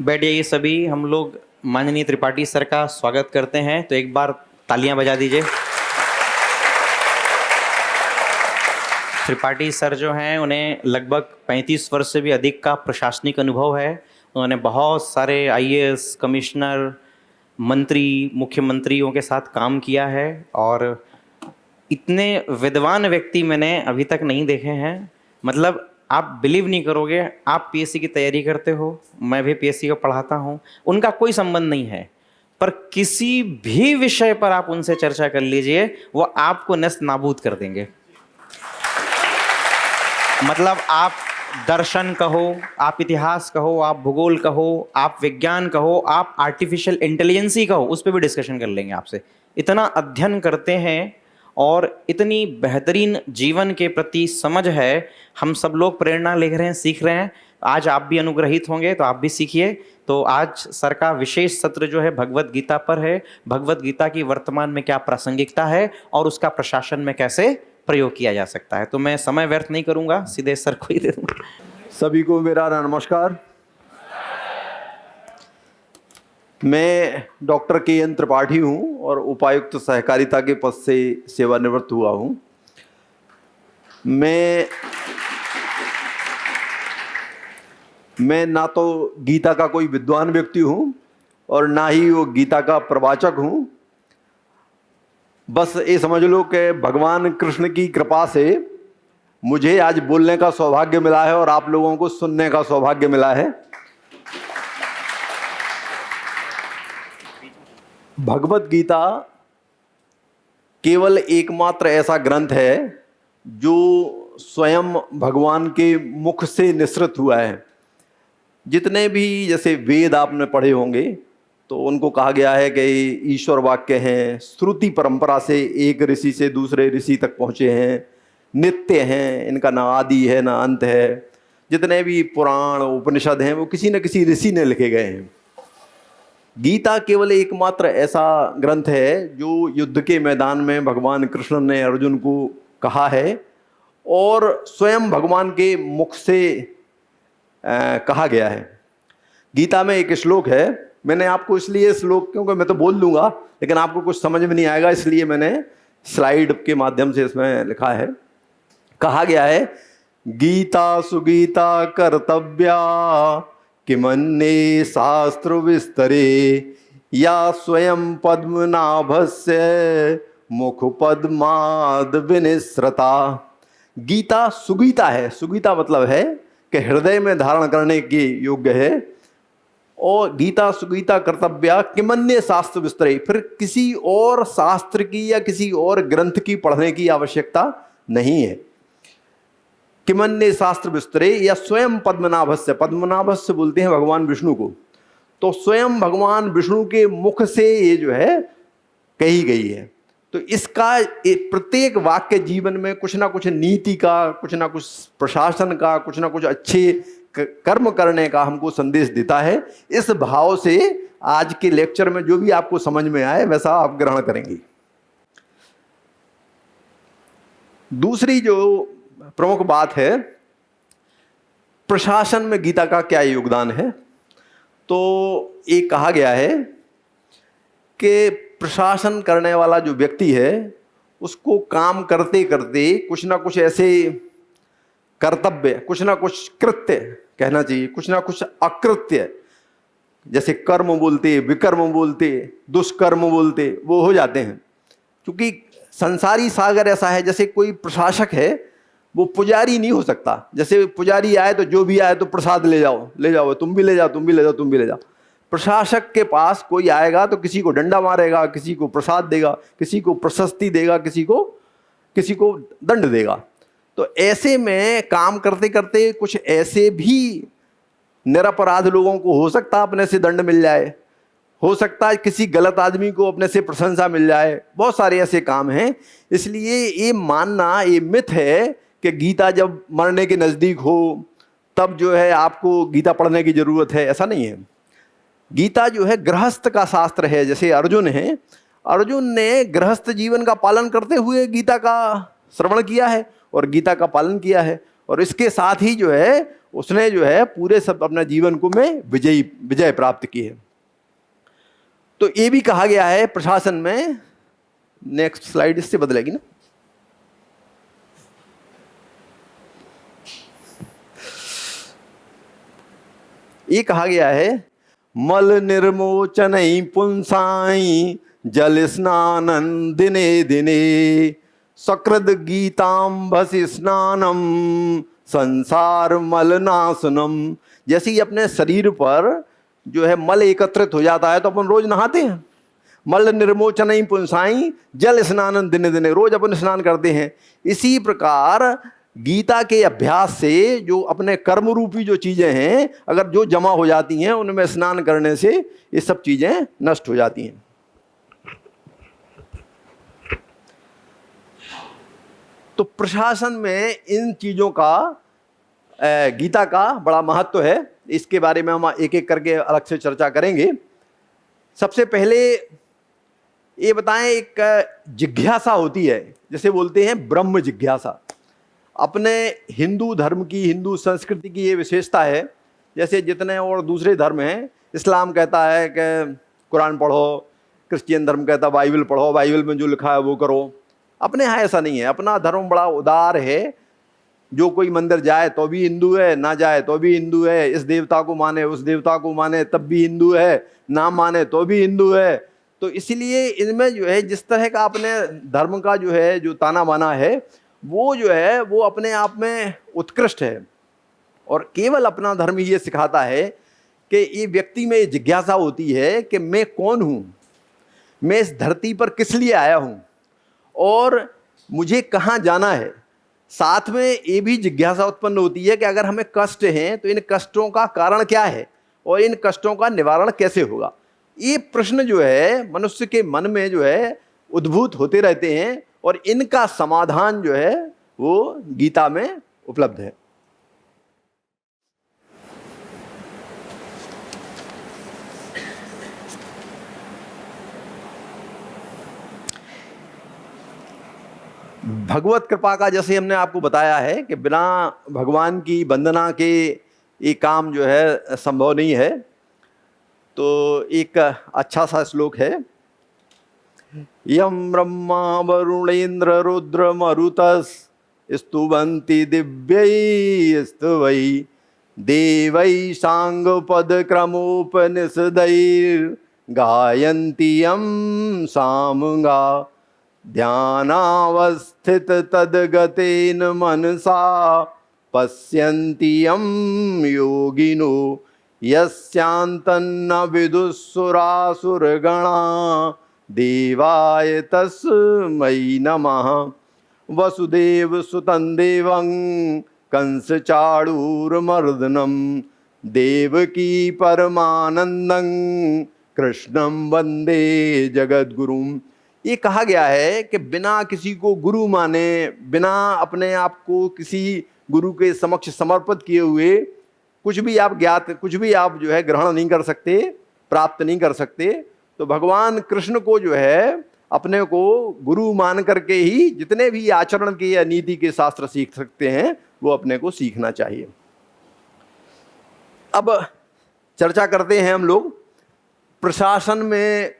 बैठ जाइए सभी। हम लोग माननीय त्रिपाठी सर का स्वागत करते हैं, तो एक बार तालियां बजा दीजिए। त्रिपाठी सर जो हैं उन्हें लगभग 35 वर्ष से भी अधिक का प्रशासनिक अनुभव है। उन्होंने बहुत सारे आईएएस, कमिश्नर, मंत्री, मुख्यमंत्रियों के साथ काम किया है और इतने विद्वान व्यक्ति मैंने अभी तक नहीं देखे हैं। मतलब आप बिलीव नहीं करोगे, आप पीएससी की तैयारी करते हो, मैं भी पीएससी को पढ़ाता हूँ, उनका कोई संबंध नहीं है, पर किसी भी विषय पर आप उनसे चर्चा कर लीजिए, वो आपको नस्त नाबूद कर देंगे। मतलब आप दर्शन कहो, आप इतिहास कहो, आप भूगोल कहो, आप विज्ञान कहो, आप आर्टिफिशियल इंटेलिजेंस ही कहो, उस पर भी डिस्कशन कर लेंगे आपसे। इतना अध्ययन करते हैं और इतनी बेहतरीन जीवन के प्रति समझ है। हम सब लोग प्रेरणा ले रहे हैं, सीख रहे हैं। आज आप भी अनुग्रहित होंगे तो आप भी सीखिए। तो आज सर का विशेष सत्र जो है भगवत गीता पर है। भगवत गीता की वर्तमान में क्या प्रासंगिकता है और उसका प्रशासन में कैसे प्रयोग किया जा सकता है। तो मैं समय व्यर्थ नहीं करूंगा, सीधे सर को ही दे दूंगा। सभी को मेरा नमस्कार। मैं डॉक्टर के.एन. त्रिपाठी हूँ और उपायुक्त सहकारिता के पद से सेवानिवृत्त हुआ हूँ। मैं ना तो गीता का कोई विद्वान व्यक्ति हूँ और ना ही वो गीता का प्रवाचक हूँ। बस ये समझ लो कि भगवान कृष्ण की कृपा से मुझे आज बोलने का सौभाग्य मिला है और आप लोगों को सुनने का सौभाग्य मिला है। भगवत गीता केवल एकमात्र ऐसा ग्रंथ है जो स्वयं भगवान के मुख से निसृत हुआ है। जितने भी जैसे वेद आपने पढ़े होंगे तो उनको कहा गया है कि ईश्वर वाक्य हैं, श्रुति परंपरा से एक ऋषि से दूसरे ऋषि तक पहुँचे हैं, नित्य हैं, इनका ना आदि है ना अंत है। जितने भी पुराण उपनिषद हैं वो किसी न किसी ऋषि ने लिखे गए हैं। गीता केवल एकमात्र ऐसा ग्रंथ है जो युद्ध के मैदान में भगवान कृष्ण ने अर्जुन को कहा है और स्वयं भगवान के मुख से कहा गया है। गीता में एक श्लोक है, मैंने आपको इसलिए श्लोक, क्योंकि मैं तो बोल लूँगा लेकिन आपको कुछ समझ में नहीं आएगा, इसलिए मैंने स्लाइड के माध्यम से इसमें लिखा है। कहा गया है, गीता सुगीता कर्तव्या किमन्ये शास्त्र विस्तरे या स्वयं पद्मनाभस्य मुख पद्माद विनिसृता। गीता सुगीता है। सुगीता मतलब है कि हृदय में धारण करने के योग्य है। और गीता सुगीता कर्तव्या किमन्ये शास्त्र विस्तरे, फिर किसी और शास्त्र की या किसी और ग्रंथ की पढ़ने की आवश्यकता नहीं है। किमन्ये शास्त्र विस्तरे या स्वयं पद्मनाभस्य, पद्मनाभस्य बोलते हैं भगवान विष्णु को, तो स्वयं भगवान विष्णु के मुख से ये जो है कही गई है। तो इसका प्रत्येक वाक्य जीवन में कुछ ना कुछ नीति का, कुछ ना कुछ प्रशासन का, कुछ ना कुछ अच्छे कर्म करने का हमको संदेश देता है। इस भाव से आज के लेक्चर में जो भी आपको समझ में आए वैसा आप ग्रहण करेंगे। दूसरी जो प्रमुख बात है, प्रशासन में गीता का क्या योगदान है। तो एक कहा गया है कि प्रशासन करने वाला जो व्यक्ति है उसको काम करते करते कुछ ना कुछ ऐसे कर्तव्य, कुछ ना कुछ कृत्य कहना चाहिए, कुछ ना कुछ अकृत्य, जैसे कर्म बोलते, विकर्म बोलते, दुष्कर्म बोलते, वो हो जाते हैं। क्योंकि संसारी सागर ऐसा है, जैसे कोई प्रशासक है वो पुजारी नहीं हो सकता। जैसे पुजारी आए तो जो भी आए तो प्रसाद ले जाओ, ले जाओ, तुम भी ले जाओ, तुम भी ले जाओ, तुम भी ले जाओ। प्रशासक के पास कोई आएगा तो किसी को डंडा मारेगा, किसी को प्रसाद देगा, किसी को प्रशस्ति देगा, किसी को दंड देगा। तो ऐसे में काम करते करते कुछ ऐसे भी निरपराध लोगों को हो सकता अपने से दंड मिल जाए, हो सकता है किसी गलत आदमी को अपने से प्रशंसा मिल जाए। बहुत सारे ऐसे काम हैं। इसलिए ये मानना, ये मिथ है कि गीता जब मरने के नज़दीक हो तब जो है आपको गीता पढ़ने की ज़रूरत है, ऐसा नहीं है। गीता जो है गृहस्थ का शास्त्र है। जैसे अर्जुन है, अर्जुन ने गृहस्थ जीवन का पालन करते हुए गीता का श्रवण किया है और गीता का पालन किया है। और इसके साथ ही जो है उसने जो है पूरे सब अपने जीवन को में विजय प्राप्त की है। तो ये भी कहा गया है प्रशासन में, नेक्स्ट स्लाइड इससे बदलेगी ना, ये कहा गया है मल निर्मोचन पुंसाई जल स्नानन दिने दिने सकृद गीतांबसि स्नानम संसार मलनाशनम। जैसे ही अपने शरीर पर जो है मल एकत्रित हो जाता है तो अपन रोज नहाते हैं। मल निर्मोचन पुंसाई जल स्नानन दिने दिने, रोज अपन स्नान करते हैं। इसी प्रकार गीता के अभ्यास से जो अपने कर्म रूपी जो चीजें हैं अगर जो जमा हो जाती हैं उनमें स्नान करने से ये सब चीजें नष्ट हो जाती हैं। तो प्रशासन में इन चीजों का गीता का बड़ा महत्व है। इसके बारे में हम एक एक करके अलग से चर्चा करेंगे। सबसे पहले ये बताएं, एक जिज्ञासा होती है, जैसे बोलते हैं ब्रह्म जिज्ञासा। अपने हिंदू धर्म की, हिंदू संस्कृति की ये विशेषता है। जैसे जितने और दूसरे धर्म हैं, इस्लाम कहता है कि कुरान पढ़ो, क्रिश्चियन धर्म कहता है बाइबल पढ़ो, बाइबल में जो लिखा है वो करो। अपने यहाँ ऐसा नहीं है। अपना धर्म बड़ा उदार है। जो कोई मंदिर जाए तो भी हिंदू है, ना जाए तो भी हिंदू है, इस देवता को माने उस देवता को माने तब भी हिंदू है, ना माने तो भी हिंदू है। तो इसलिए इनमें जो है जिस तरह का अपने धर्म का जो है जो ताना बाना है वो जो है वो अपने आप में उत्कृष्ट है। और केवल अपना धर्म ये सिखाता है कि ये व्यक्ति में जिज्ञासा होती है कि मैं कौन हूँ, मैं इस धरती पर किस लिए आया हूँ और मुझे कहाँ जाना है। साथ में ये भी जिज्ञासा उत्पन्न होती है कि अगर हमें कष्ट हैं तो इन कष्टों का कारण क्या है और इन कष्टों का निवारण कैसे होगा। ये प्रश्न जो है मनुष्य के मन में जो है उद्भूत होते रहते हैं और इनका समाधान जो है वो गीता में उपलब्ध है। भगवत कृपा का जैसे हमने आपको बताया है कि बिना भगवान की वंदना के ये काम जो है संभव नहीं है। तो एक अच्छा सा श्लोक है, यम ब्रह्मा वरुणेन्द्र रुद्र मरुतस स्तुवन्ति दिव्यै स्तुवै देवै सांग पद क्रमोपनिषदैर् गायन्ति यं सामगा ध्यानावस्थित तद्गतेन मनसा पश्यन्ति यं योगिनो यस्यान्तन्न विदुःसुरासुरगणा देवाय तस्मै नमः। वसुदेव सुतं देवं कंसचाणूरमर्दनं देवकी परमानंदं कृष्णं वंदे जगद्गुरुं। ये कहा गया है कि बिना किसी को गुरु माने, बिना अपने आप को किसी गुरु के समक्ष समर्पित किए हुए कुछ भी आप कुछ भी आप जो है ग्रहण नहीं कर सकते, प्राप्त नहीं कर सकते। तो भगवान कृष्ण को जो है अपने को गुरु मान करके ही जितने भी आचरण के या नीति के शास्त्र सीख सकते हैं वो अपने को सीखना चाहिए। अब चर्चा करते हैं हम लोग प्रशासन में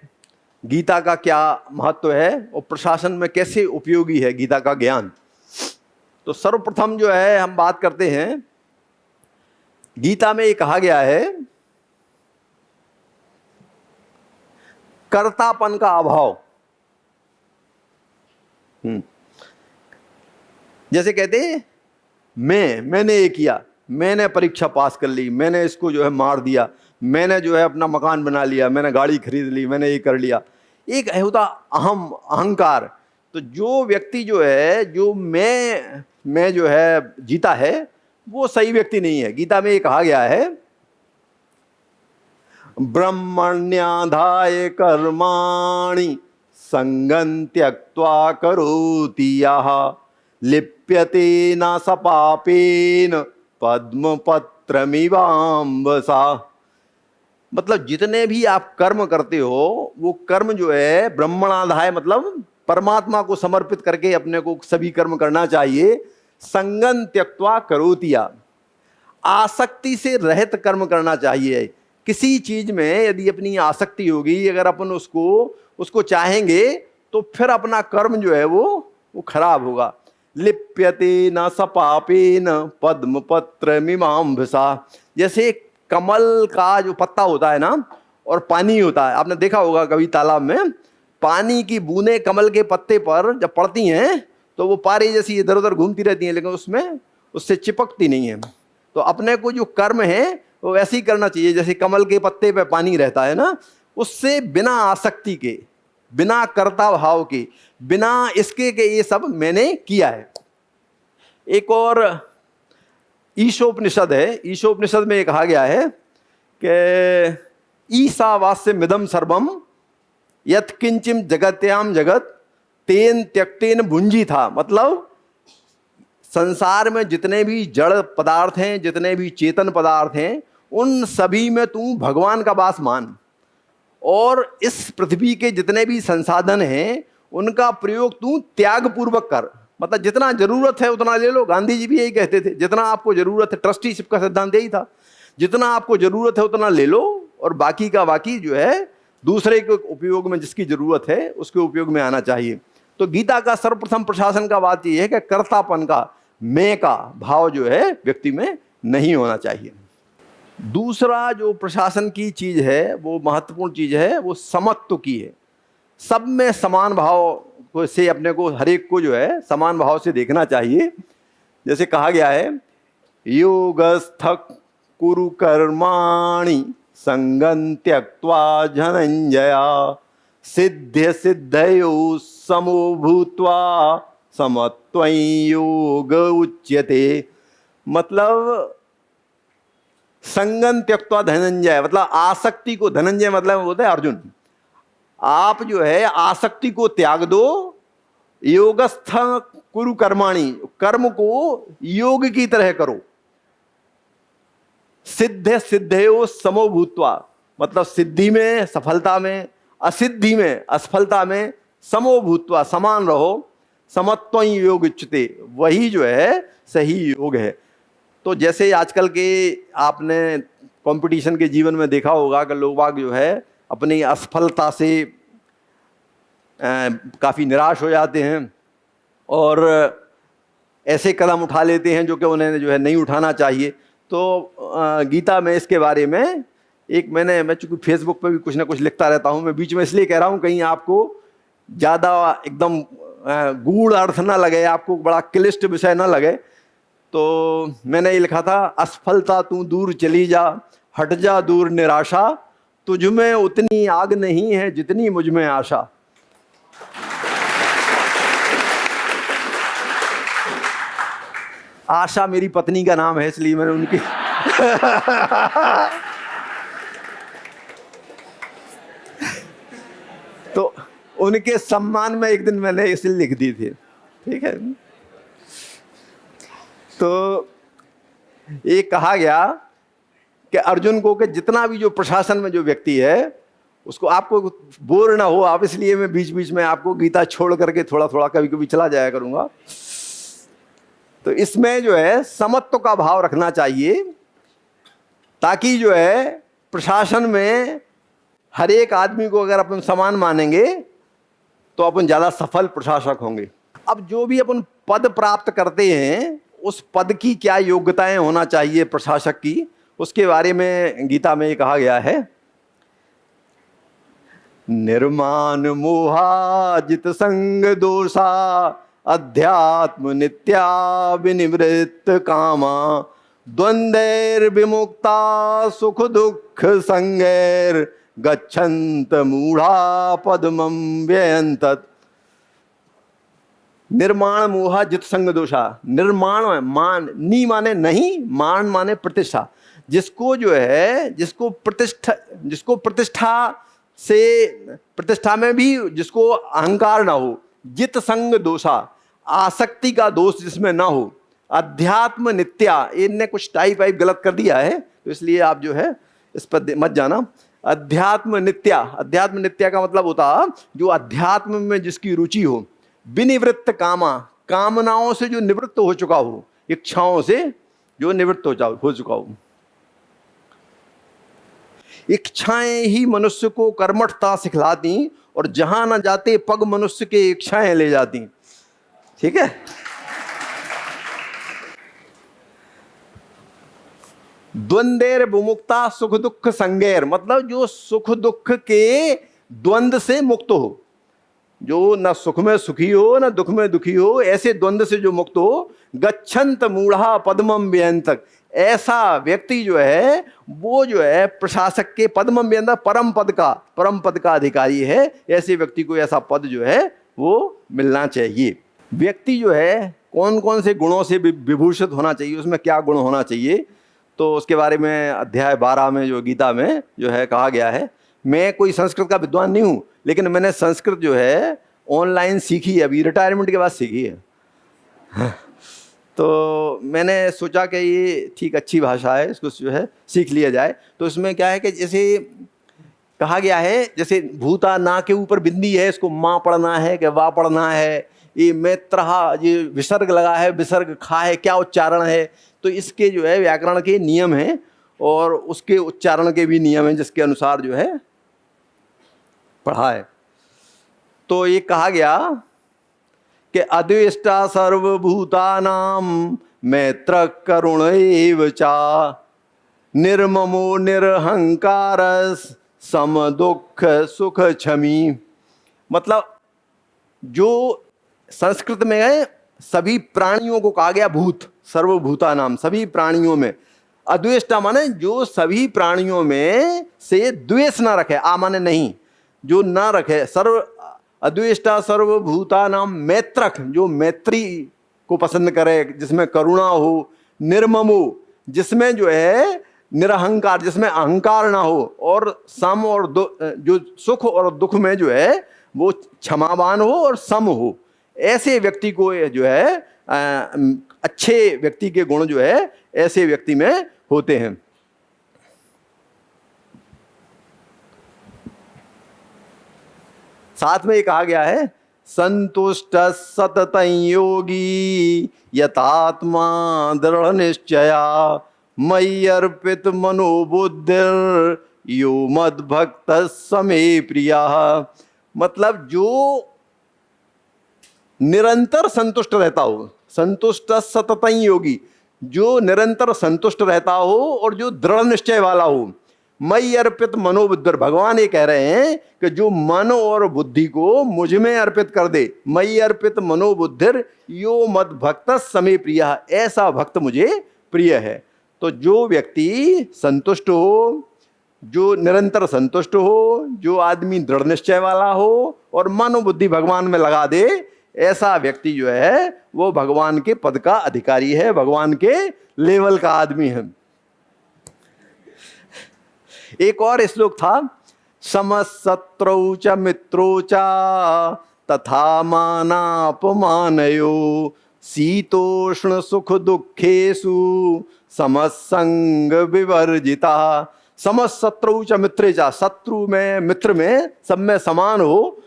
गीता का क्या महत्व है और प्रशासन में कैसे उपयोगी है गीता का ज्ञान। तो सर्वप्रथम जो है हम बात करते हैं, गीता में ये कहा गया है कर्तापन का अभाव। जैसे कहते हैं मैंने ये किया, मैंने परीक्षा पास कर ली, मैंने इसको जो है मार दिया, मैंने जो है अपना मकान बना लिया, मैंने गाड़ी खरीद ली, मैंने ये कर लिया। एक होता अहंकार। तो जो व्यक्ति जो है जो मैं जो है जीता है वो सही व्यक्ति नहीं है। गीता में ये कहा गया है ब्रह्मण्याधाय कर्माणि संगं त्यक्त्वा करोति यः लिप्यते न स पापेन पद्मपत्रमिवाम्बसा। मतलब जितने भी आप कर्म करते हो वो कर्म जो है ब्रह्मणाधाय मतलब परमात्मा को समर्पित करके अपने को सभी कर्म करना चाहिए। संगं त्यक्त्वा करोतिया, आसक्ति से रहित कर्म करना चाहिए। किसी चीज में यदि अपनी आसक्ति होगी, अगर अपन उसको चाहेंगे तो फिर अपना कर्म जो है वो खराब होगा। लिप्यते न सपापेन पद्म पत्र मीमांसा, जैसे कमल का जो पत्ता होता है ना और पानी होता है, आपने देखा होगा कभी तालाब में पानी की बूंदें कमल के पत्ते पर जब पड़ती हैं तो वो पारे जैसी इधर उधर घूमती रहती हैं, लेकिन उससे चिपकती नहीं है। तो अपने को जो कर्म है वो वैसे ही करना चाहिए जैसे कमल के पत्ते पे पानी रहता है ना, उससे बिना आसक्ति के, बिना कर्ता भाव के, बिना इसके के ये सब मैंने किया है। एक और ईशोपनिषद है, ईशोपनिषद में कहा गया है कि ईशावास्य मिदम सर्वम यत्किंचिम जगत्याम जगत तेन त्यक्तेन भुंजी था। मतलब संसार में जितने भी जड़ पदार्थ हैं, जितने भी चेतन पदार्थ हैं, उन सभी में तू भगवान का वास मान, और इस पृथ्वी के जितने भी संसाधन हैं उनका प्रयोग तू त्याग पूर्वक कर। मतलब जितना जरूरत है उतना ले लो। गांधी जी भी यही कहते थे, जितना आपको जरूरत है, ट्रस्टीशिप का सिद्धांत यही था, जितना आपको जरूरत है उतना ले लो और बाकी का बाकी जो है दूसरे के उपयोग में, जिसकी जरूरत है उसके उपयोग में आना चाहिए। तो गीता का सर्वप्रथम प्रशासन का बात यह है कि कर्तापन का, मैं का भाव जो है व्यक्ति में नहीं होना चाहिए। दूसरा जो प्रशासन की चीज है, वो महत्वपूर्ण चीज है, वो समत्व की है। सब में समान भाव से अपने को, हर एक को जो है समान भाव से देखना चाहिए। जैसे कहा गया है, योगस्थ कुरु कर्माणि संगं त्यक्त्वा धनंजया सिद्ध्य सिद्धयो समो भूत्वा समत्वं योग उच्यते। मतलब संगं त्यक्त्वा धनंजय, मतलब आसक्ति को, धनंजय मतलब होता है अर्जुन, आप जो है आसक्ति को त्याग दो। योगस्थ कुरु कर्माणि, कर्म को योग की तरह करो। सिद्ध सिद्धयो समो भूत्वा, मतलब सिद्धि में, सफलता में, असिद्धि में, असफलता में समो भूत्वा, समान रहो। समत्वं योग उच्यते, वही जो है सही योग है। तो जैसे आजकल के आपने कंपटीशन के जीवन में देखा होगा कि लोग बाग जो है अपनी असफलता से काफ़ी निराश हो जाते हैं और ऐसे कदम उठा लेते हैं जो कि उन्हें जो है नहीं उठाना चाहिए। तो गीता में इसके बारे में मैं चूँकि फेसबुक पे भी कुछ ना कुछ लिखता रहता हूँ, मैं बीच में इसलिए कह रहा हूँ कहीं आपको ज़्यादा एकदम गूढ़ अर्थ ना लगे, आपको बड़ा क्लिष्ट विषय ना लगे। तो मैंने ये लिखा था, असफलता तू दूर चली जा, हट जा दूर निराशा, तुझ में उतनी आग नहीं है जितनी मुझ में आशा। आशा मेरी पत्नी का नाम है, इसलिए मैंने उनकी तो उनके सम्मान में एक दिन मैंने इसे लिख दी थी। ठीक है, तो ये कहा गया कि अर्जुन को कि जितना भी जो प्रशासन में जो व्यक्ति है उसको, आपको बोर ना हो आप, इसलिए मैं बीच बीच में आपको गीता छोड़ करके थोड़ा थोड़ा कभी कभी चला जाया करूंगा। तो इसमें जो है समत्व का भाव रखना चाहिए, ताकि जो है प्रशासन में हर एक आदमी को अगर अपन समान मानेंगे तो अपन ज़्यादा सफल प्रशासक होंगे। अब जो भी अपन पद प्राप्त करते हैं उस पद की क्या योग्यताएं होना चाहिए प्रशासक की, उसके बारे में गीता में ये कहा गया है, निर्माण मोहाजित संग दोषा अध्यात्म नित्या विनिवृत्त कामा द्वंद्वैर विमुक्ता सुख दुख संगैर गच्छन्त मूढ़ा पद्मं व्ययन्तत्। निर्माण मोहा जित संग दोषा, निर्माण मान, नी माने नहीं, मान माने प्रतिष्ठा। जिसको जो है, जिसको प्रतिष्ठा में भी जिसको अहंकार ना हो, जित संग दोषा, आसक्ति का दोष जिसमें ना हो, अध्यात्म नित्या, इनने कुछ टाइप गलत कर दिया है तो इसलिए आप जो है इस पर मत जाना। अध्यात्म नित्या, अध्यात्म नित्या का मतलब होता जो अध्यात्म में जिसकी रुचि हो, विनिवृत्त कामा, कामनाओं से जो निवृत्त हो चुका हो, इच्छाओं से जो निवृत्त हो चुका हो। इच्छाएं ही मनुष्य को कर्मठता सिखलाती और जहां न जाते पग मनुष्य के इच्छाएं ले जाती। ठीक है। द्वंद्वेर विमुक्ता सुख दुख संगेर, मतलब जो सुख दुख के द्वंद्व से मुक्त हो, जो न सुख में सुखी हो न दुख में दुखी हो, ऐसे द्वंद्व से जो मुक्त हो। गच्छन्त मूढ़ा पद्मम व्यंतक, ऐसा व्यक्ति जो है वो जो है प्रशासक के पद्मम व्यंतक परम पद का अधिकारी है। ऐसे व्यक्ति को ऐसा पद जो है वो मिलना चाहिए। व्यक्ति जो है कौन कौन से गुणों से विभूषित होना चाहिए, उसमें क्या गुण होना चाहिए, तो उसके बारे में अध्याय 12 में जो गीता में जो है कहा गया है। मैं कोई संस्कृत का विद्वान नहीं हूँ, लेकिन मैंने संस्कृत जो है ऑनलाइन सीखी है, अभी रिटायरमेंट के बाद सीखी है। तो मैंने सोचा कि ये ठीक अच्छी भाषा है, इसको जो है सीख लिया जाए। तो इसमें क्या है कि जैसे कहा गया है, जैसे भूता ना के ऊपर बिंदी है, इसको माँ पढ़ना है कि वाह पढ़ना है। ये मैत्रहा, ये विसर्ग लगा है, विसर्ग खा है, क्या उच्चारण है, तो इसके जो है व्याकरण के नियम हैं और उसके उच्चारण के भी नियम हैं, जिसके अनुसार जो है पढ़ा है। तो ये कहा गया कि अद्वेष्टा सर्वभूतानां मैत्र करुण एव चा निर्ममो निरहंकार सम दुख सुख क्षमी। मतलब जो संस्कृत में है सभी प्राणियों को कहा गया भूत, सर्वभूतानाम, सभी प्राणियों में। अद्वेष्टा माने जो सभी प्राणियों में से द्वेष ना रखे, आ माने नहीं, जो ना रखे। सर्व अद्वेष्टा सर्वभूतानाम मैत्रक, जो मैत्री को पसंद करे, जिसमें करुणा हो। निर्ममो, जिसमें जो है निरहंकार, जिसमें अहंकार ना हो। और सम और जो सुख और दुख में जो है वो क्षमावान हो और सम हो। ऐसे व्यक्ति को जो है अच्छे व्यक्ति के गुण जो है ऐसे व्यक्ति में होते हैं। साथ में ये कहा गया है संतुष्ट सततं योगी यतात्मा दृढ़ निश्चया मयि अर्पित मनोबुद्धिर यो मद भक्त समे प्रिया। मतलब जो निरंतर संतुष्ट रहता हो, संतुष्ट सततं योगी, जो निरंतर संतुष्ट रहता हो और जो दृढ़ निश्चय वाला हो। मयि अर्पित मनोबुद्धिर, भगवान ये कह रहे हैं कि जो मन और बुद्धि को मुझ में अर्पित कर दे। मयि अर्पित मनोबुद्धिर यो मद भक्त समे प्रिया, ऐसा भक्त मुझे प्रिय है। तो जो व्यक्ति संतुष्ट हो, जो निरंतर संतुष्ट हो, जो आदमी दृढ़ निश्चय वाला हो और मन और बुद्धि भगवान में लगा दे, ऐसा व्यक्ति जो है वो भगवान के पद का अधिकारी है, भगवान के लेवल का आदमी है। एक और श्लोक था, समशत्रौ च मित्रो च तथा मानापमानयो शीतोष्ण सुख दुखेषु समसंग विवर्जिता। समशत्रौ च मित्रे च, शत्रु में मित्र में सब में समान हो।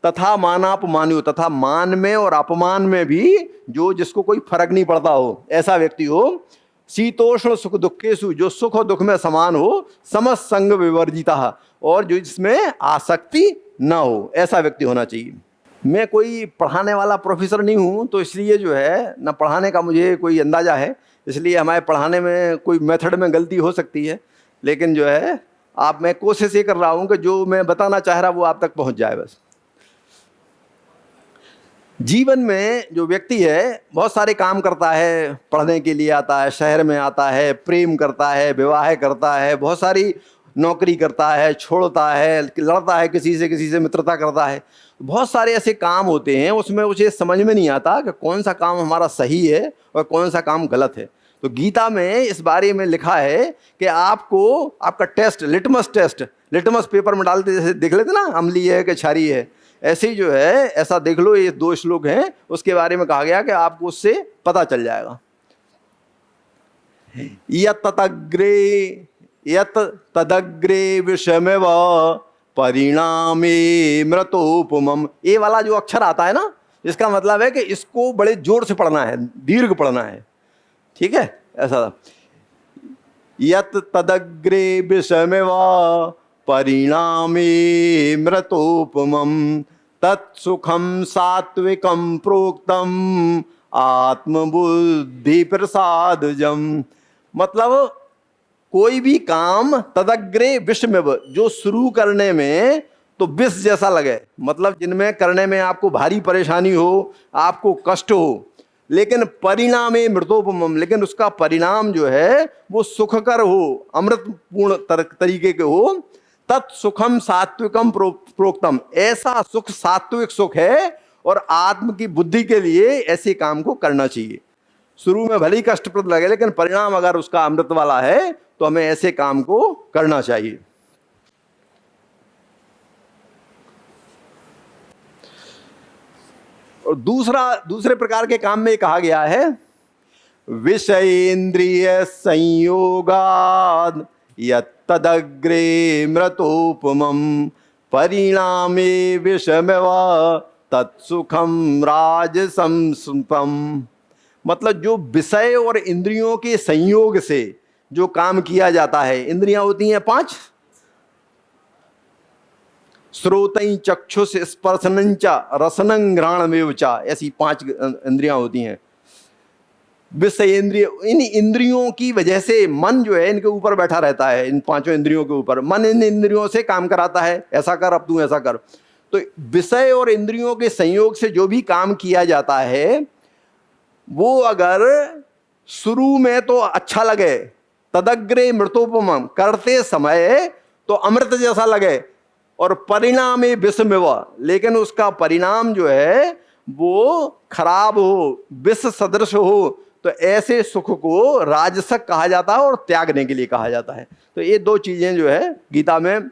तथा मानापमानयो, तथा मान में और अपमान में भी जो जिसको कोई फर्क नहीं पड़ता हो, ऐसा व्यक्ति हो। शीतोष्ण सुख दुखेषु, जो सुख और दुख में समान हो। समसंग विवर्जिता, और जो जिसमें आसक्ति ना हो, ऐसा व्यक्ति होना चाहिए। मैं कोई पढ़ाने वाला प्रोफेसर नहीं हूँ, तो इसलिए जो है ना पढ़ाने का मुझे कोई अंदाजा है, इसलिए हमारे पढ़ाने में कोई मेथड में गलती हो सकती है। लेकिन जो है मैं कोशिश ये कर रहा हूँ कि जो मैं बताना चाह रहा वो आप तक पहुँच जाए बस। जीवन में जो व्यक्ति है बहुत सारे काम करता है, पढ़ने के लिए आता है, शहर में आता है, प्रेम करता है, विवाह करता है, बहुत सारी नौकरी करता है, छोड़ता है, लड़ता है, किसी से मित्रता करता है। बहुत सारे ऐसे काम होते हैं, उसमें मुझे समझ में नहीं आता कि कौन सा काम हमारा सही है और कौन सा काम गलत है। तो गीता में इस बारे में लिखा है कि आपको आपका टेस्ट, लिटमस पेपर में डालते जैसे देख लेते ना, अम्लीय है कि क्षारीय है, ऐसे ही जो है ऐसा देख लो। ये 2 श्लोक हैं, उसके बारे में कहा गया कि आपको उससे पता चल जाएगा। यत तदग्रे विषमेव परिणामे मृतोपमम, ये वाला जो अक्षर आता है ना, इसका मतलब है कि इसको बड़े जोर से पढ़ना है, दीर्घ पढ़ना है, ठीक है। ऐसा यत तदग्रे विषमेवा परिणामे मृतोपमम तत्सुखम सात्विकम प्रोक्तम आत्मबुद्धि प्रसादजम। मतलब कोई भी काम तदग्रे विषमेव, जो शुरू करने में तो विष जैसा लगे, मतलब जिनमें करने में आपको भारी परेशानी हो, आपको कष्ट हो, लेकिन परिणामे मृतोपमम, लेकिन उसका परिणाम जो है वो सुखकर हो, अमृतपूर्ण तरीके के हो। तत्सुखम सात्विकम प्रोक्तम, ऐसा सुख सात्विक सुख है और आत्म की बुद्धि के लिए ऐसे काम को करना चाहिए। शुरू में भले ही कष्टप्रद लगे, लेकिन परिणाम अगर उसका अमृत वाला है तो हमें ऐसे काम को करना चाहिए। और दूसरे प्रकार के काम में कहा गया है विषयेन्द्रिय संयोगाद यत्तदग्रे मृतोपमम परिणामे विषमेव तत्सुखम राजसंस्पम। मतलब जो विषय और इंद्रियों के संयोग से जो काम किया जाता है, इंद्रियां होती हैं 5, श्रोतई चक्षुष स्पर्शनंच रसनं घ्राणमेव च, ऐसी 5 इंद्रियां होती हैं। विषय इंद्रिय, इन इंद्रियों की वजह से मन जो है इनके ऊपर बैठा रहता है, इन 5 इंद्रियों के ऊपर। मन इन इंद्रियों से काम कराता है, ऐसा कर, अब तू ऐसा कर। तो विषय और इंद्रियों के संयोग से जो भी काम किया जाता है वो अगर शुरू में तो अच्छा लगे, तदग्रे मृतोपमम, करते समय तो अमृत जैसा लगे, और परिणाम विषमेव, लेकिन उसका परिणाम जो है वो खराब हो, विष सदृश हो, तो ऐसे सुख को राजसक कहा जाता है और त्यागने के लिए कहा जाता है। तो ये 2 चीजें जो है गीता में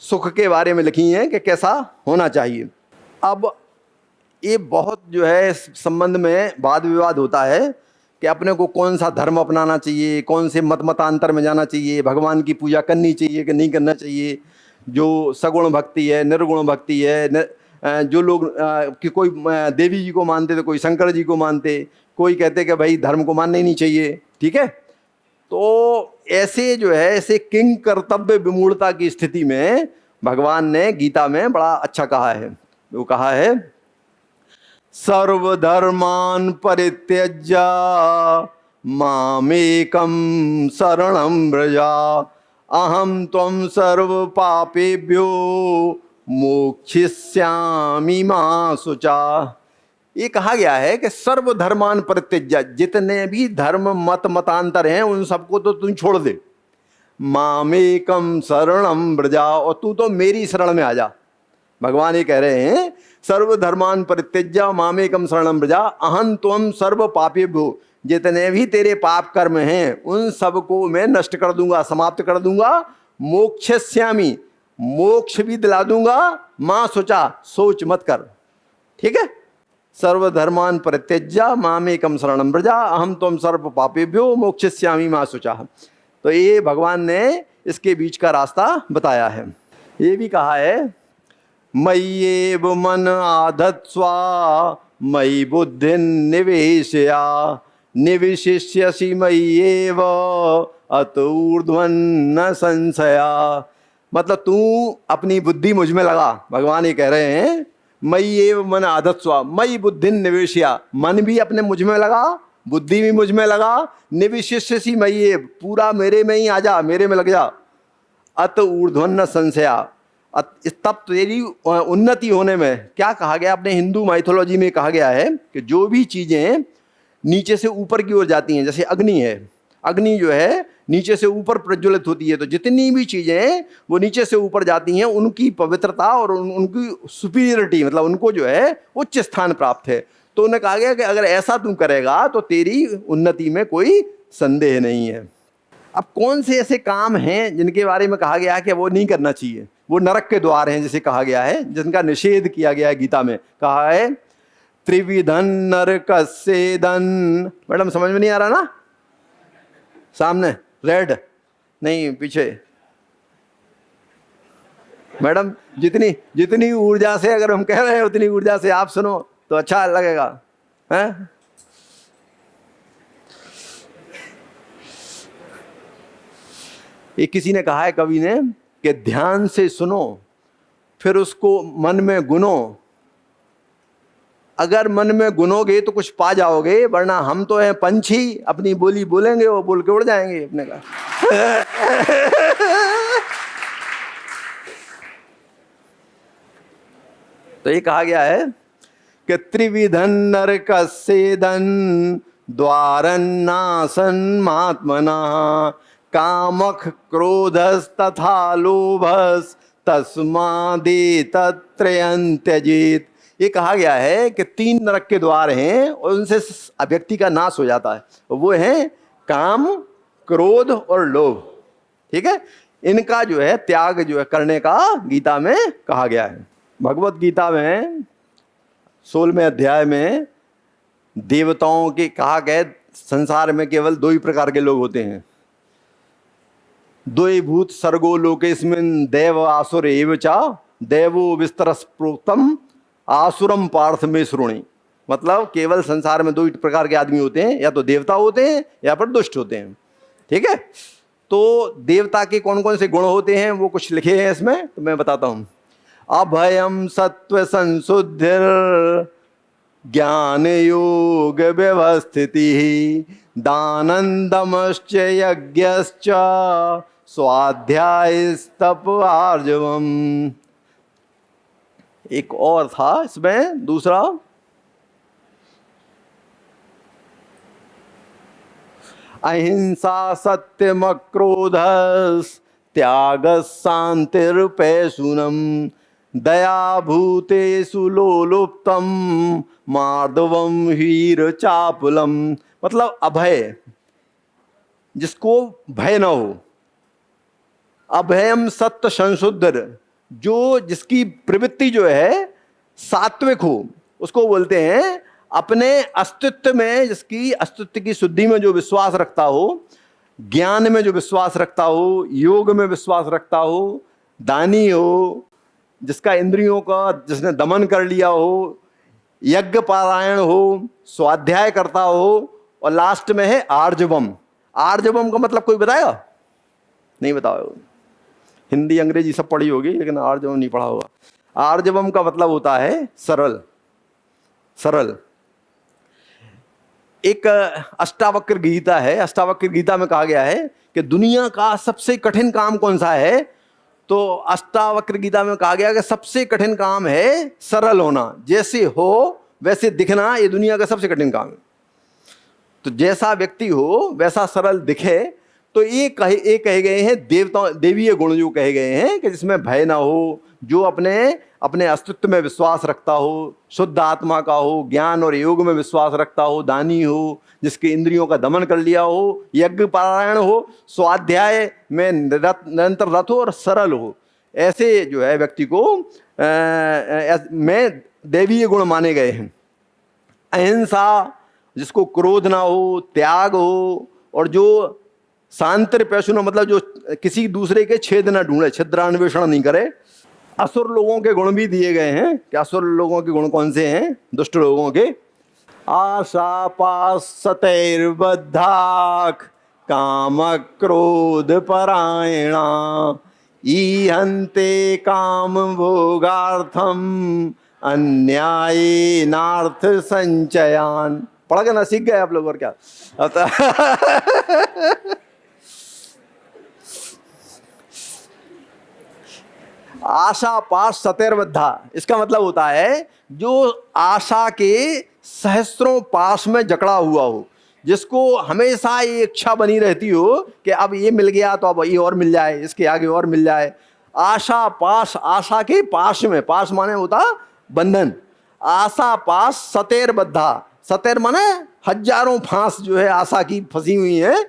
सुख के बारे में लिखी हैं कि कैसा होना चाहिए। अब ये बहुत जो है इस संबंध में वाद विवाद होता है कि अपने को कौन सा धर्म अपनाना चाहिए, कौन से मतांतर में जाना चाहिए, भगवान की पूजा करनी चाहिए कि नहीं करना चाहिए, जो सगुण भक्ति है, निर्गुण भक्ति है, जो लोग कि कोई देवी जी को मानते तो कोई शंकर जी को मानते, कोई कहते कि भाई धर्म को मानना ही नहीं चाहिए, ठीक है। तो ऐसे जो है ऐसे किंग कर्तव्य विमूढ़ता की स्थिति में भगवान ने गीता में बड़ा अच्छा कहा है। वो कहा है सर्वधर्मान परित्यज्य मामेकं शरणं व्रजा अहम त्वं सर्व पापेभ्यो मोक्षयिष्यामि मा शुचा। ये कहा गया है कि सर्वधर्मान परित्यज्य, जितने भी धर्म मत मतांतर हैं उन सबको तो तू छोड़ दे, मामेकं शरणं व्रजा, और तू तो मेरी शरण में आ जा। भगवान ये कह रहे हैं सर्वधर्मान परित्यज्य मामेकं शरणं व्रजा अहं त्वं सर्व पापेभ्यो, जितने भी तेरे पाप कर्म हैं उन सबको मैं नष्ट कर दूंगा, समाप्त कर दूंगा। मोक्षयिष्यामि, मोक्ष भी दिला दूंगा, मां शुचा, सोच मत कर, ठीक है। सर्वधर्मान परित्यज्य मामेकं शरणं व्रजा अहं त्वं सर्व पापेभ्यो मोक्षयिष्यामि मां शुचा। तो ये भगवान ने इसके बीच का रास्ता बताया है। ये भी कहा है मय्येव मन आधत्स्वा मयि बुद्धि निवेशया निविशिष्यसि मय्येव अत ऊर्ध्वं न संशया। मतलब तू अपनी बुद्धि मुझ में लगा, भगवान ये कह रहे हैं मय्येव मन आधत्स्वा, मयि बुद्धि निवेशया, मन भी अपने मुझ में लगा, बुद्धि भी मुझ में लगा, निविशिष्यसि मय्येव, पूरा मेरे में ही आ जा, मेरे में लग जा। अत ऊर्ध्वं न संशया, तब तेरी उन्नति होने में, क्या कहा गया अपने हिंदू माइथोलॉजी में कहा गया है कि जो भी चीजें नीचे से ऊपर की ओर जाती हैं, जैसे अग्नि है, अग्नि जो है नीचे से ऊपर प्रज्वलित होती है, तो जितनी भी चीजें वो नीचे से ऊपर जाती हैं उनकी पवित्रता और उनकी सुपीरियरिटी, मतलब उनको जो है उच्च स्थान प्राप्त है। तो उन्हें कहा गया कि अगर ऐसा तू करेगा तो तेरी उन्नति में कोई संदेह नहीं है। अब कौन से ऐसे काम हैं जिनके बारे में कहा गया है कि वो नहीं करना चाहिए, वो नरक के द्वार हैं जिसे कहा गया है, जिनका निषेध किया गया है गीता में। कहा है त्रिविधन नरकस्येदन। मैडम समझ में नहीं आ रहा ना? सामने रेड नहीं, पीछे। मैडम जितनी ऊर्जा से अगर हम कह रहे हैं उतनी ऊर्जा से आप सुनो। तो अच्छा लगेगा, हैं? ये किसी ने कहा है, कवि ने, कि ध्यान से सुनो फिर उसको मन में गुनो, अगर मन में गुनोगे तो कुछ पा जाओगे, वरना हम तो हैं पंछी, अपनी बोली बोलेंगे वो बोल के उड़ जाएंगे अपने का। तो ये कहा गया है कि त्रिविधन नरकस्येदन द्वारन्नासन महात्मना कामक क्रोधस तथा लोभस तस्मादेतत्रयं त्यजेत। ये कहा गया है कि 3 नरक के द्वार हैं और उनसे व्यक्ति का नाश हो जाता है, वो हैं काम, क्रोध और लोभ। ठीक है, इनका जो है त्याग जो है करने का गीता में कहा गया है। भगवत गीता में 16वें अध्याय में देवताओं के कहा गया, संसार में केवल 2 ही प्रकार के लोग होते हैं, 2 भूत सर्गो लोकेस्मिन् देव आसुर एव चा देवो विस्तरस प्रोक्तम आसुरम पार्थ में श्रोणी। मतलब केवल संसार में 2 ही प्रकार के आदमी होते हैं, या तो देवता होते हैं या फिर दुष्ट होते हैं। ठीक है, तो देवता के कौन कौन से गुण होते हैं वो कुछ लिखे हैं इसमें, तो मैं बताता हूँ। अभयम सत्व संशुद्धिर ज्ञान योग व्यवस्थिति दानंदमश्च यज्ञश्च स्वाध्यायस्तप आर्जवम। एक और था इसमें दूसरा, अहिंसा सत्यम क्रोधस त्याग शांतिर्पैशुनम दया भूतेषु लोलुप्तम मार्दवम हीर चापलम। मतलब अभय, जिसको भय न हो, अभयम सत्य संशुद्ध, जो जिसकी प्रवृत्ति जो है सात्विक हो, उसको बोलते हैं। अपने अस्तित्व में, जिसकी अस्तित्व की शुद्धि में जो विश्वास रखता हो, ज्ञान में जो विश्वास रखता हो, योग में विश्वास रखता हो, दानी हो, जिसका इंद्रियों का जिसने दमन कर लिया हो, यज्ञ पारायण हो, स्वाध्याय करता हो, और लास्ट में है आर्जवम। आर्जवम का मतलब कोई बताएगा? नहीं बताओ, हिंदी अंग्रेजी सब पढ़ी होगी लेकिन आर्जवम नहीं पढ़ा होगा। आर्जवम का मतलब होता है सरल। सरल। एक अष्टावक्र गीता है, अष्टावक्र गीता में कहा गया है कि दुनिया का सबसे कठिन काम कौन सा है, तो अष्टावक्र गीता में कहा गया कि सबसे कठिन काम है सरल होना, जैसे हो वैसे दिखना, ये दुनिया का सबसे कठिन काम है। तो जैसा व्यक्ति हो वैसा सरल दिखे, तो ये कहे गए हैं देवता देवीय गुण जो कहे गए हैं कि जिसमें भय ना हो, जो अपने अस्तित्व में विश्वास रखता हो, शुद्ध आत्मा का हो, ज्ञान और योग में विश्वास रखता हो, दानी हो, जिसके इंद्रियों का दमन कर लिया हो, यज्ञ पारायण हो, स्वाध्याय में निरंतर रत हो और सरल हो। ऐसे जो है व्यक्ति को में देवीय गुण माने गए हैं। अहिंसा, जिसको क्रोध ना हो, त्याग हो, और जो शांतिर पैशुनो, मतलब जो किसी दूसरे के छेद न ढूंढे, छिद्रान्वेषण नहीं करे। असुर लोगों के गुण भी दिए गए हैं कि असुर लोगों के गुण कौन से हैं, दुष्ट लोगों के। आशा पास सतैर्बद्धा काम क्रोध परायणा ईहन्ते काम भोगार्थम अन्याये नार्थ संचयान। पढ़ के ना सीख गए आप लोग, और क्या। आशा पास सतैर्बद्धा, इसका मतलब होता है जो आशा के सहस्त्रों पास में जकड़ा हुआ हो, जिसको हमेशा ये इच्छा बनी रहती हो कि अब ये मिल गया तो अब ये और मिल जाए, इसके आगे और मिल जाए। आशा पास, आशा के पास में, पास माने होता बंधन। आशा पास सतैर्बद्धा, सतैर माने हजारों फांस जो है आशा की फंसी हुई है।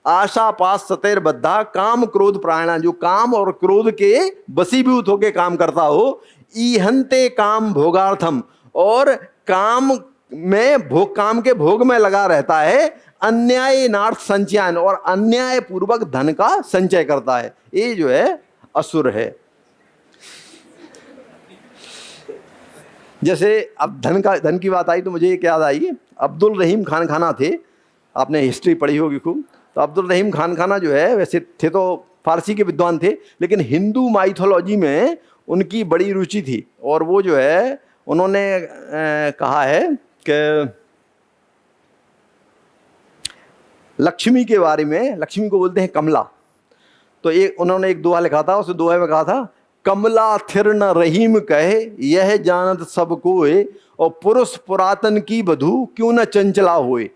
आशा पास सतैर्बद्धा काम क्रोध प्राणा, जो काम और क्रोध के बसीभूत होके काम करता हो। ईहन्ते काम भोगार्थम, और काम में भोग, काम के भोग में लगा रहता है। अन्याय नार्थ संचयन, और अन्याय पूर्वक धन का संचय करता है। ये जो है असुर है। जैसे अब धन की बात आई तो मुझे एक याद आई, अब्दुल रहीम खान खाना थे, आपने हिस्ट्री पढ़ी होगी खूब। तो अब्दुल रहीम खान खाना जो है वैसे थे तो फारसी के विद्वान थे, लेकिन हिंदू माइथोलॉजी में उनकी बड़ी रुचि थी। और वो जो है उन्होंने कहा है कि लक्ष्मी के बारे में, लक्ष्मी को बोलते हैं कमला। तो उन्होंने एक दोहा लिखा था, उस दोहे में कहा था, कमला थिर न रहीम कहे यह जानत सब कोय, और पुरुष पुरातन की बधू क्यों न चंचला होए।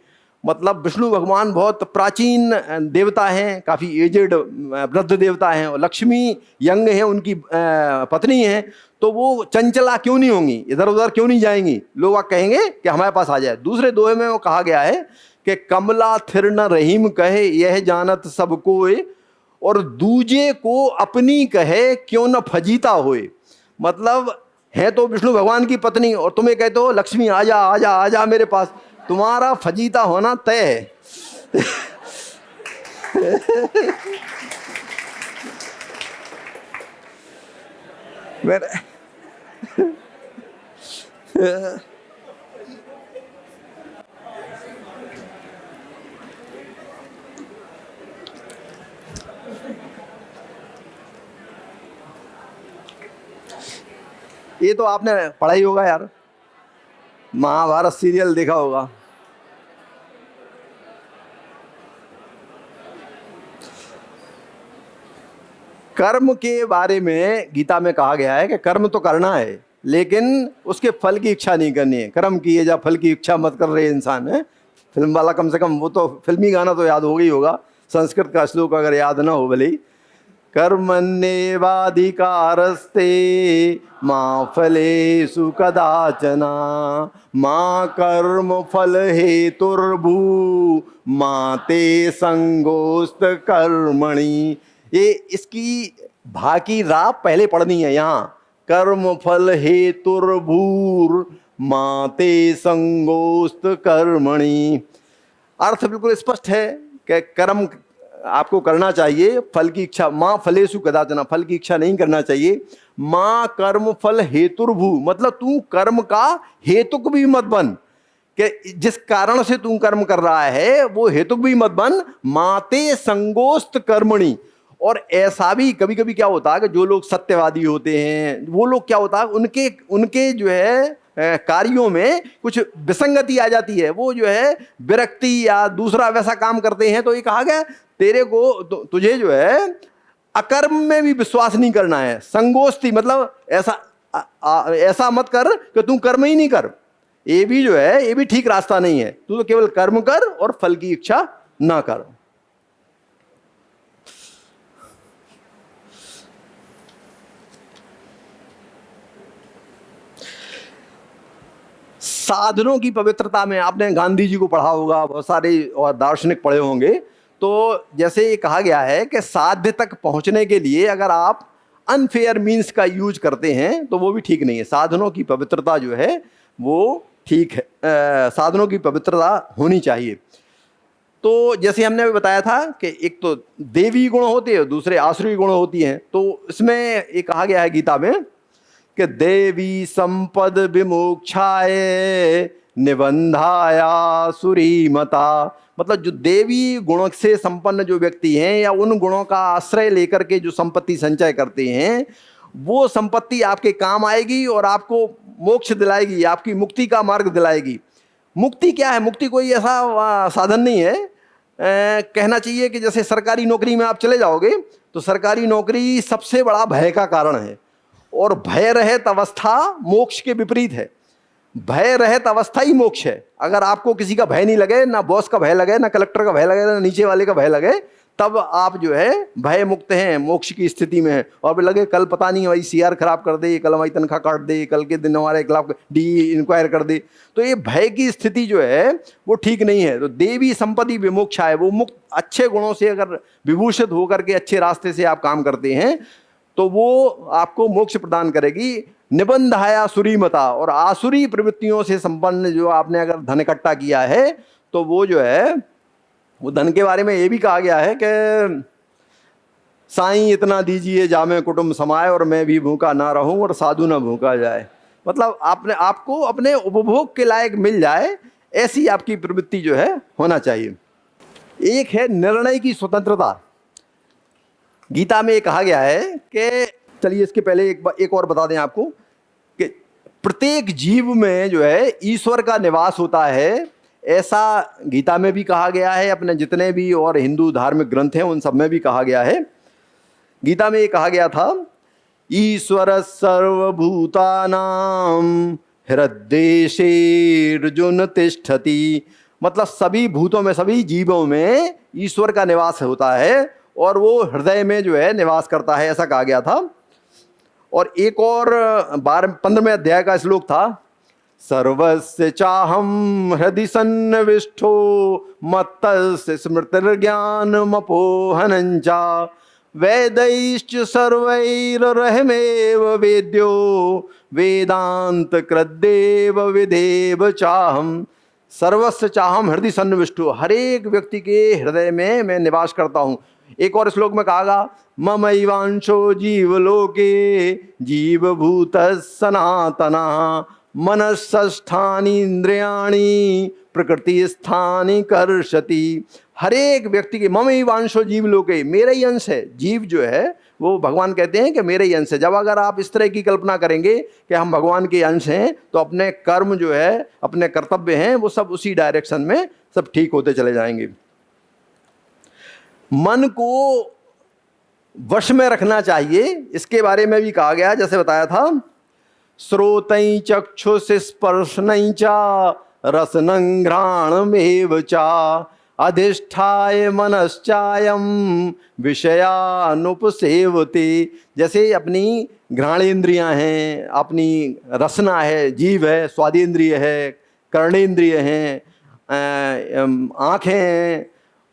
मतलब विष्णु भगवान बहुत प्राचीन देवता हैं, काफ़ी एजेड वृद्ध देवता हैं, और लक्ष्मी यंग हैं, उनकी पत्नी हैं, तो वो चंचला क्यों नहीं होंगी, इधर उधर क्यों नहीं जाएंगी, लोग कहेंगे कि हमारे पास आ जाए। दूसरे दोहे में वो कहा गया है कि कमला थिर न रहीम कहे यह जानत सब कोय, और दूजे को अपनी कहे क्यों न फजीता होए। मतलब है तो विष्णु भगवान की पत्नी और तुम्हें कहते हो लक्ष्मी आजा आजा आजा मेरे पास, तुम्हारा फजीता होना तय है। ये तो आपने पढ़ा ही होगा यार, महाभारत सीरियल देखा होगा। कर्म के बारे में गीता में कहा गया है कि कर्म तो करना है, लेकिन उसके फल की इच्छा नहीं करनी है। कर्म किए जा फल की इच्छा मत कर रहे इंसान है। फिल्म वाला कम से कम वो तो फिल्मी गाना तो याद हो गई होगा, संस्कृत का श्लोक अगर याद ना हो भले ही। कर्मण्येवाधिकारस्ते माँ फलेषु कदाचन माँ कर्म फल हेतुर्भू माँ ते संगोस्त कर्मणि। ये इसकी भा की रा पहले पढ़नी है यहाँ, कर्म फल हेतुर्भूर माँ ते संगोस्त कर्मणि। अर्थ बिल्कुल स्पष्ट है कि कर्म आपको करना चाहिए, फल की इच्छा, माँ फलेषु कदाचन, फल की इच्छा नहीं करना चाहिए। माँ कर्म फल हेतुर्भू, मतलब तू कर्म का हेतुक भी मत बन, कि जिस कारण से तू कर्म कर रहा है वो हेतुक भी मत बन। माते संगोस्त कर्मणि। और ऐसा भी कभी कभी क्या होता है कि जो लोग सत्यवादी होते हैं वो लोग क्या होता है, उनके उनके जो है कार्यों में कुछ विसंगति आ जाती है, वो जो है विरक्ति या दूसरा वैसा काम करते हैं। तो ये कहा गया तेरे को तुझे जो है अकर्म में भी विश्वास नहीं करना है। संगोष्ठी मतलब ऐसा मत कर कि तू कर्म ही नहीं कर, ये भी जो है ये भी ठीक रास्ता नहीं है। तू तो केवल कर्म कर और फल की इच्छा ना कर। साधनों की पवित्रता में आपने गांधी जी को पढ़ा होगा, बहुत सारे और दार्शनिक पढ़े होंगे। तो जैसे ये कहा गया है कि साध्य तक पहुंचने के लिए अगर आप अनफेयर मीन्स का यूज करते हैं तो वो भी ठीक नहीं है। साधनों की पवित्रता जो है वो ठीक है, साधनों की पवित्रता होनी चाहिए। तो जैसे हमने अभी बताया था कि एक तो देवी गुण होते हैं, दूसरे आसुरी गुण होती हैं। तो इसमें ये कहा गया है गीता में कि देवी संपद विमोक्षाय निबंधाया सुरी मता। मतलब जो देवी गुणों से संपन्न जो व्यक्ति हैं या उन गुणों का आश्रय लेकर के जो संपत्ति संचय करते हैं, वो संपत्ति आपके काम आएगी और आपको मोक्ष दिलाएगी, आपकी मुक्ति का मार्ग दिलाएगी। मुक्ति क्या है? मुक्ति कोई ऐसा साधन नहीं है। कहना चाहिए कि जैसे सरकारी नौकरी में आप चले जाओगे तो सरकारी नौकरी सबसे बड़ा भय का कारण है, और भय रहित अवस्था मोक्ष के विपरीत है। भय रहित अवस्था ही मोक्ष है। अगर आपको किसी का भय नहीं लगे, ना बॉस का भय लगे, ना कलेक्टर का भय लगे, ना नीचे वाले का भय लगे, तब आप जो है भय मुक्त हैं, मोक्ष की स्थिति में है। और भी लगे कल पता नहीं हमारी सीआर खराब कर दे, कल हमारी तनख्वाह काट दे, कल के दिन हमारे खिलाफ डी इंक्वायर कर दे, तो ये भय की स्थिति जो है वो ठीक नहीं है। तो देवी संपत्ति विमोक्षा है, वो मुक्त अच्छे गुणों से अगर विभूषित होकर के अच्छे रास्ते से आप काम करते हैं तो वो आपको मोक्ष प्रदान करेगी। निबंध है आसुरी मता, और आसुरी प्रवृत्तियों से संपन्न जो आपने अगर धन इकट्ठा किया है तो वो जो है वो धन के बारे में ये भी कहा गया है कि साईं इतना दीजिए जामे कुटुंब समाए, और मैं भी भूखा ना रहूं और साधु ना भूखा जाए। मतलब आपने आपको अपने उपभोग के लायक मिल जाए, ऐसी आपकी प्रवृत्ति जो है होना चाहिए। एक है निर्णय की स्वतंत्रता। गीता में ये कहा गया है कि, चलिए इसके पहले एक और बता दें आपको कि प्रत्येक जीव में जो है ईश्वर का निवास होता है, ऐसा गीता में भी कहा गया है, अपने जितने भी और हिंदू धार्मिक ग्रंथ हैं उन सब में भी कहा गया है। गीता में ये कहा गया था, ईश्वर सर्वभूतानां हृद्देशेर्जुन तिष्ठति। मतलब सभी भूतों में, सभी जीवों में ईश्वर का निवास होता है और वो हृदय में जो है निवास करता है, ऐसा कहा गया था। और एक और 15वें अध्याय का श्लोक था, सर्वस्य चाहम हृदि सन्निविष्टो मत्तस्य स्मृतिर्ज्ञानमपोहनञ्च वेदैश्च सर्वैरहमेव वेद्यो वेदांत कृद्देव विदेव चाहम। सर्वस्य चाहम हृदय सन्निविष्टो, हर एक व्यक्ति के हृदय में मैं निवास करता हूँ। एक और श्लोक में कहा, ममैवांशो जीवलोके जीवभूत सनातना मनस्स्थानि इंद्रियाणि प्रकृति स्थानि कर्षति। हर एक व्यक्ति के ममैवांशो जीवलोके, मेरा ही अंश है। जीव जो है वो भगवान कहते हैं कि मेरे ही अंश है। जब अगर आप इस तरह की कल्पना करेंगे कि हम भगवान के अंश हैं, तो अपने कर्म जो है, अपने कर्तव्य हैं, वो सब उसी डायरेक्शन में सब ठीक होते चले जाएंगे। मन को वश में रखना चाहिए, इसके बारे में भी कहा गया, जैसे बताया था, श्रोतै चक्षुष स्पर्शनै च रसनं घ्राणमेव च अधिष्ठाय मनश्चायं विषयानुपसेवते। जैसे अपनी घ्राणेन्द्रियां हैं, अपनी रसना है, जीव है, स्वादेंद्रिय है, कर्णेंद्रिय हैं, आँखें हैं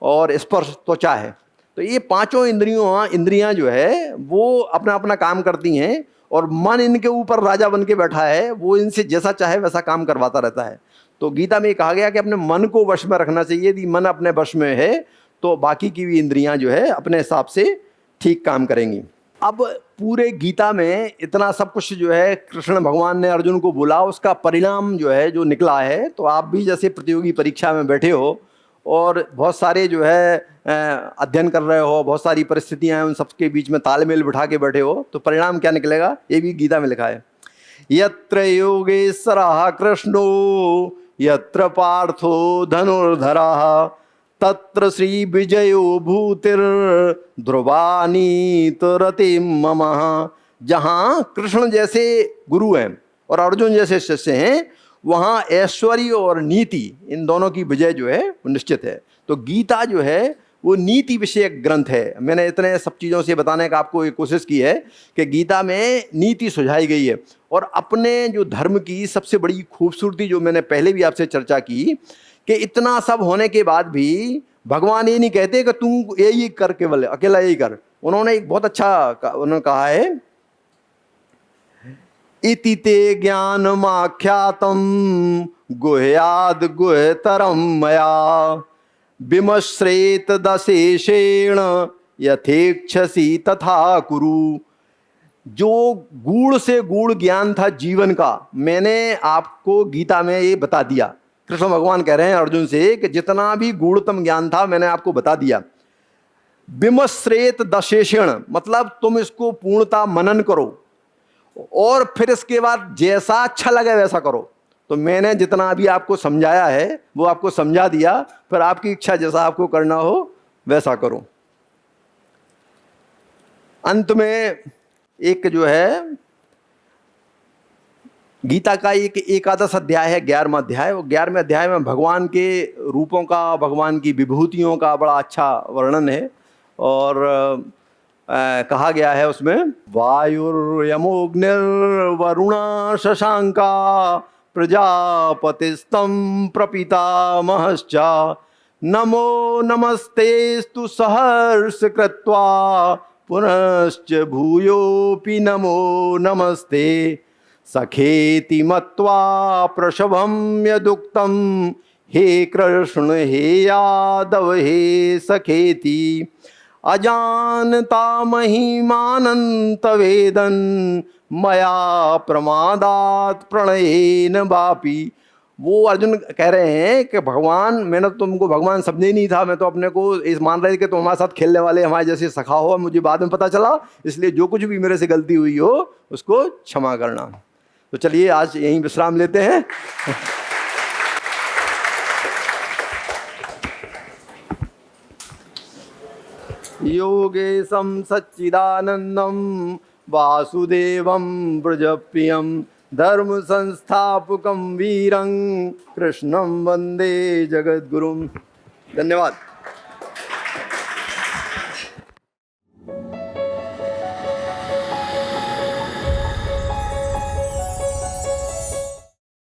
और स्पर्श त्वचा है। तो ये पांचों इंद्रियां जो है वो अपना अपना काम करती हैं और मन इनके ऊपर राजा बन के बैठा है, वो इनसे जैसा चाहे वैसा काम करवाता रहता है। तो गीता में कहा गया कि अपने मन को वश में रखना चाहिए। यदि मन अपने वश में है तो बाकी की भी इंद्रियां जो है अपने हिसाब से ठीक काम करेंगी। अब पूरे गीता में इतना सब कुछ जो है कृष्ण भगवान ने अर्जुन को बोला, उसका परिणाम जो है जो निकला है, तो आप भी जैसे प्रतियोगी परीक्षा में बैठे हो और बहुत सारे जो है अध्ययन कर रहे हो, बहुत सारी परिस्थितियां हैं, उन सबके बीच में तालमेल बिठा के बैठे हो, तो परिणाम क्या निकलेगा ये भी गीता में लिखा है। यत्र योगेश्वरः कृष्णो यत्र पार्थो धनुर्धरः तत्र श्री विजयो भूतिर्ध्रुवानीतरति मम। जहाँ कृष्ण जैसे गुरु हैं और अर्जुन जैसे शिष्य हैं, वहाँ ऐश्वर्य और नीति, इन दोनों की विजय जो है वो निश्चित है। तो गीता जो है वो नीति विषयक ग्रंथ है। मैंने इतने सब चीज़ों से बताने का आपको एक कोशिश की है कि गीता में नीति सुझाई गई है। और अपने जो धर्म की सबसे बड़ी खूबसूरती, जो मैंने पहले भी आपसे चर्चा की, कि इतना सब होने के बाद भी भगवान ये नहीं कहते कि तू यही कर, केवल अकेला यही कर। उन्होंने एक बहुत अच्छा उन्होंने कहा है, इति ते ज्ञानमाख्यातं गुह्याद् गुह्यतरं मया विमश्रेत दशेषेण यथेक्षसि तथा कुरु। जो गूढ़ से गूढ़ ज्ञान था जीवन का, मैंने आपको गीता में ये बता दिया। कृष्ण भगवान कह रहे हैं अर्जुन से कि जितना भी गूढ़तम ज्ञान था मैंने आपको बता दिया। विमश्रेत दशेषेण, मतलब तुम इसको पूर्णता मनन करो और फिर इसके बाद जैसा अच्छा लगे वैसा करो। तो मैंने जितना भी आपको समझाया है वो आपको समझा दिया, फिर आपकी इच्छा जैसा आपको करना हो वैसा करो। अंत में एक जो है गीता का एक एकादश अध्याय है, 11वां अध्याय। वो 11वें अध्याय में भगवान के रूपों का, भगवान की विभूतियों का बड़ा अच्छा वर्णन है। और कहा गया है उसमें, वायुर्यमोऽग्निर्वरुणा शशांका प्रजापतिस्तं प्रपितामहश्च नमो नमस्तेस्तु सहर्ष कृत्वा पुनश्च भूयोऽपि नमो नमस्ते सखेति मत्वा प्रशभं यदुक्तं हे कृष्ण हे यादव हे सखेति अजानता महिमानंत वेदन मया प्रमादात प्रणयेन वापि। वो अर्जुन कह रहे हैं कि भगवान, मैंने तुमको भगवान समझे ही नहीं था, मैं तो अपने को इस मान रहे थे कि तुम हमारे साथ खेलने वाले, हमारे जैसे सखा हो, मुझे बाद में पता चला, इसलिए जो कुछ भी मेरे से गलती हुई हो उसको क्षमा करना। तो चलिए आज यहीं विश्राम लेते हैं। योगेशं सच्चिदानंदं वासुदेवं व्रजप्रियं धर्म संस्थापकं वीरं कृष्णं वंदे जगद्गुरुं। धन्यवाद।